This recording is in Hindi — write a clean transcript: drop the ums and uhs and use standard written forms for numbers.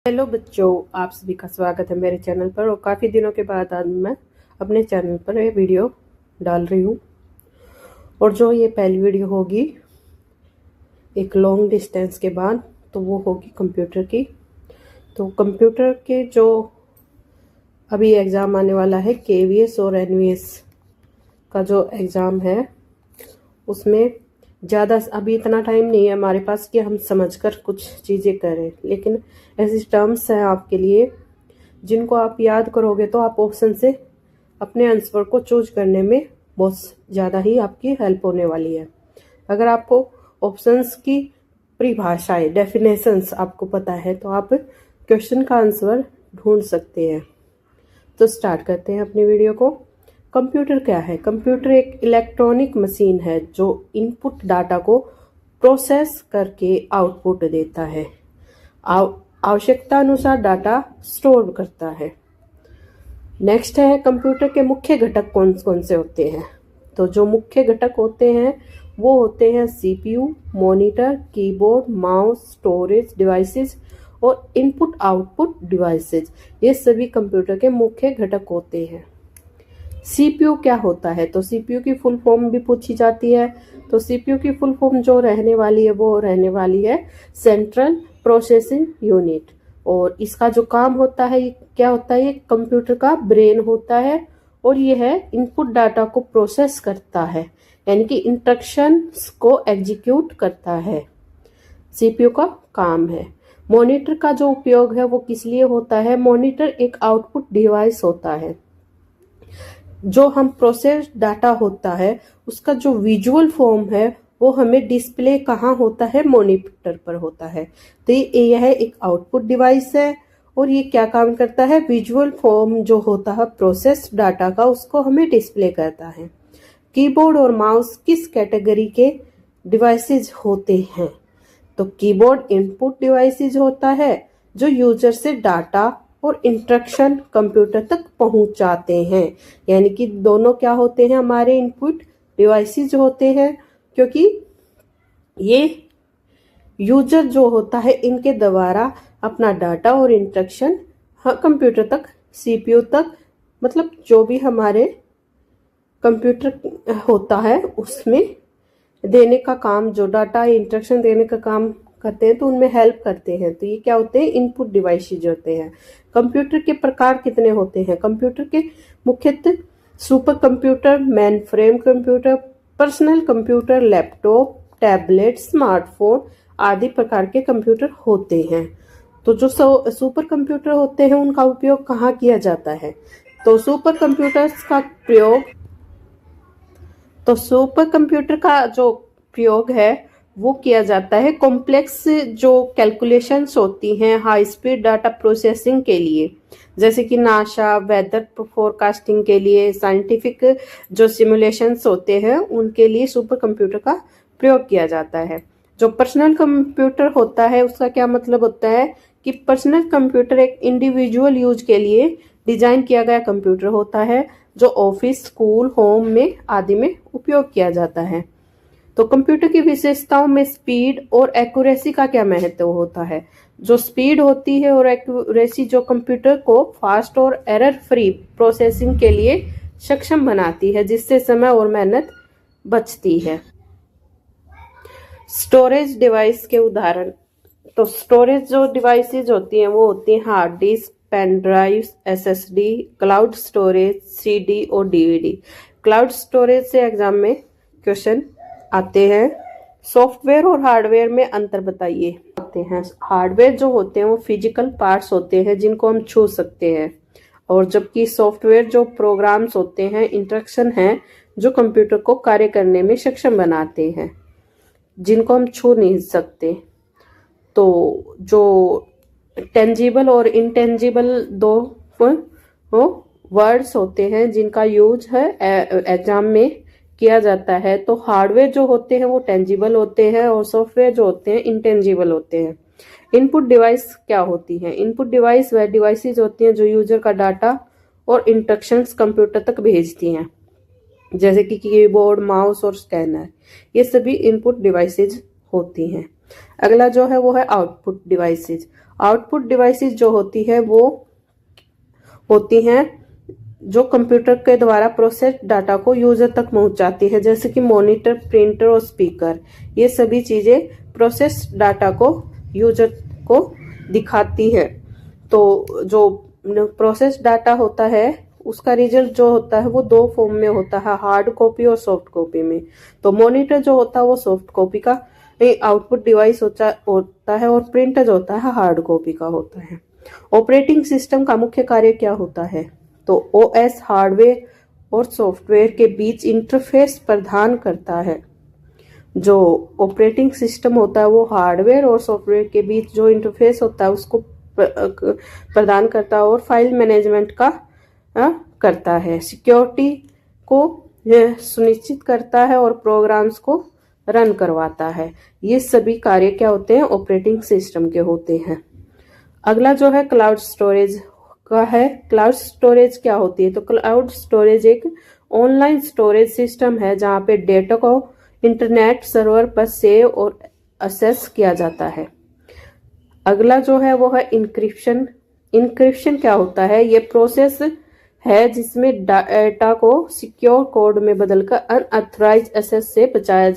हेलो बच्चों, आप सभी का स्वागत है मेरे चैनल पर। और काफ़ी दिनों के बाद आज मैं अपने चैनल पर ये वीडियो डाल रही हूँ। और जो ये पहली वीडियो होगी एक लॉन्ग डिस्टेंस के बाद, तो वो होगी कंप्यूटर की। तो कंप्यूटर के जो अभी एग्ज़ाम आने वाला है, KVS और NVS का जो एग्ज़ाम है, उसमें ज़्यादा अभी इतना टाइम नहीं है हमारे पास कि हम समझकर कुछ चीज़ें करें। लेकिन ऐसी टर्म्स हैं आपके लिए जिनको आप याद करोगे तो आप ऑप्शन से अपने आंसर को चूज करने में बहुत ज़्यादा ही आपकी हेल्प होने वाली है। अगर आपको ऑप्शंस की परिभाषाएं, डेफिनेशंस आपको पता है तो आप क्वेश्चन का आंसर ढूंढ सकते हैं। तो स्टार्ट करते हैं अपनी वीडियो को। कंप्यूटर क्या है? कंप्यूटर एक इलेक्ट्रॉनिक मशीन है जो इनपुट डाटा को प्रोसेस करके आउटपुट देता है, आवश्यकता अनुसार डाटा स्टोर करता है। नेक्स्ट है, कंप्यूटर के मुख्य घटक कौन कौन से होते हैं? तो जो मुख्य घटक होते हैं वो होते हैं CPU, monitor, keyboard, mouse, storage devices और इनपुट आउटपुट डिवाइसेस। ये सभी कंप्यूटर के मुख्य घटक होते हैं। CPU क्या होता है? तो CPU की फुल फॉर्म भी पूछी जाती है। तो CPU की फुल फॉर्म जो रहने वाली है वो रहने वाली है सेंट्रल प्रोसेसिंग यूनिट। और इसका जो काम होता है ये क्या होता है? ये कंप्यूटर का ब्रेन होता है और ये है इनपुट डाटा को प्रोसेस करता है, यानी कि इंस्ट्रक्शंस को एग्जीक्यूट करता है। CPU का काम है। मॉनिटर का जो उपयोग है वो किस लिए होता है? मॉनिटर एक आउटपुट डिवाइस होता है। जो हम प्रोसेस डाटा होता है उसका जो विजुअल फॉर्म है वो हमें डिस्प्ले कहाँ होता है? मॉनिटर पर होता है। तो यह एक आउटपुट डिवाइस है और ये क्या काम करता है? विजुअल फॉर्म जो होता है प्रोसेस डाटा का उसको हमें डिस्प्ले करता है। कीबोर्ड और माउस किस कैटेगरी के डिवाइसेज होते हैं? तो कीबोर्ड इनपुट डिवाइसेज होता है जो यूजर से डाटा और इंस्ट्रक्शन कंप्यूटर तक पहुंचाते हैं। यानी कि दोनों क्या होते हैं? हमारे इनपुट डिवाइसेस होते हैं, क्योंकि ये यूजर जो होता है इनके द्वारा अपना डाटा और इंस्ट्रक्शन कंप्यूटर तक, CPU तक, मतलब जो भी हमारे कंप्यूटर होता है उसमें देने का काम, जो डाटा इंस्ट्रक्शन देने का काम करते हैं तो उनमें हेल्प करते हैं। तो ये क्या होते हैं? इनपुट डिवाइसेज होते हैं। कंप्यूटर के प्रकार कितने होते हैं? कंप्यूटर के मुख्यतः super computer, main frame computer, personal computer, laptop, tablet, smartphone आदि प्रकार के कंप्यूटर होते हैं। तो जो सुपर कंप्यूटर होते हैं उनका उपयोग कहाँ किया जाता है? तो सुपर कंप्यूटर्स का प्रयोग, तो सुपर कंप्यूटर का जो प्रयोग है वो किया जाता है कॉम्प्लेक्स जो कैलकुलेशंस होती हैं हाई स्पीड डाटा प्रोसेसिंग के लिए, जैसे कि नासा, वेदर फोरकास्टिंग के लिए, साइंटिफिक जो सिमुलेशंस होते हैं उनके लिए सुपर कंप्यूटर का प्रयोग किया जाता है। जो पर्सनल कंप्यूटर होता है उसका क्या मतलब होता है कि पर्सनल कंप्यूटर एक इंडिविजुअल यूज के लिए डिजाइन किया गया कंप्यूटर होता है जो ऑफिस, स्कूल, होम में आदि में उपयोग किया जाता है। तो कंप्यूटर की विशेषताओं में स्पीड और एक्यूरेसी का क्या महत्व होता है? जो स्पीड होती है और एक्यूरेसी जो कंप्यूटर को फास्ट और एरर फ्री प्रोसेसिंग के लिए सक्षम बनाती है, जिससे समय और मेहनत बचती है। स्टोरेज डिवाइस के उदाहरण, तो स्टोरेज जो डिवाइसेज होती हैं वो होती हैं hard disk, pen drive, SSD, cloud storage, CD और DVD। क्लाउड स्टोरेज से एग्जाम में क्वेश्चन आते हैं। सॉफ्टवेयर और हार्डवेयर में अंतर बताइए। आते हैं, हार्डवेयर जो होते हैं वो फिजिकल पार्ट्स होते हैं जिनको हम छू सकते हैं, और जबकि सॉफ्टवेयर जो प्रोग्राम्स होते हैं, इंस्ट्रक्शन हैं जो कंप्यूटर को कार्य करने में सक्षम बनाते हैं, जिनको हम छू नहीं सकते। तो जो टेंजिबल और इंटेंजिबल दो वर्ड्स होते हैं जिनका यूज है एग्जाम में किया जाता है। तो हार्डवेयर जो होते हैं वो टेंजिबल होते हैं और सॉफ्टवेयर जो होते हैं इंटेंजिबल होते हैं। इनपुट डिवाइस क्या होती है? इनपुट डिवाइस वह डिवाइसेज होती हैं जो यूजर का डाटा और इंस्ट्रक्शंस कंप्यूटर तक भेजती हैं, जैसे कि कीबोर्ड, माउस और स्कैनर। ये सभी इनपुट डिवाइसेज होती हैं। अगला जो है वो है आउटपुट डिवाइसेस। आउटपुट डिवाइसेस जो होती है वो होती हैं जो कंप्यूटर के द्वारा प्रोसेस डाटा को यूजर तक पहुंचाती है, जैसे कि मॉनिटर, प्रिंटर और स्पीकर। ये सभी चीजें प्रोसेस डाटा को यूजर को दिखाती है। तो जो प्रोसेस डाटा होता है उसका रिजल्ट जो होता है वो दो फॉर्म में होता है, हार्ड कॉपी और सॉफ्ट कॉपी में। तो मॉनिटर जो होता है वो सॉफ्ट कॉपी का आउटपुट डिवाइस होता है और प्रिंटर जो होता है हार्ड कॉपी का होता है। ऑपरेटिंग सिस्टम का मुख्य कार्य क्या होता है? तो ओएस हार्डवेयर और सॉफ्टवेयर के बीच इंटरफेस प्रदान करता है। जो ऑपरेटिंग सिस्टम होता है वो हार्डवेयर और सॉफ्टवेयर के बीच जो इंटरफेस होता है उसको प्रदान करता है और फाइल मैनेजमेंट का करता है, सिक्योरिटी को सुनिश्चित करता है और प्रोग्राम्स को रन करवाता है। ये सभी कार्य क्या होते हैं? ऑपरेटिंग सिस्टम के होते हैं। अगला जो है क्लाउड स्टोरेज का है। क्लाउड स्टोरेज क्या होती है? तो क्लाउड स्टोरेज एक ऑनलाइन स्टोरेज सिस्टम है जहां पे डेटा को इंटरनेट सर्वर पर सेव और एक्सेस किया जाता है। अगला जो है वो है इंक्रिप्शन। इंक्रिप्शन क्या होता है? ये प्रोसेस है जिसमें डाटा को सिक्योर कोड में बदलकर अनऑथराइज्ड एक्सेस से बचाया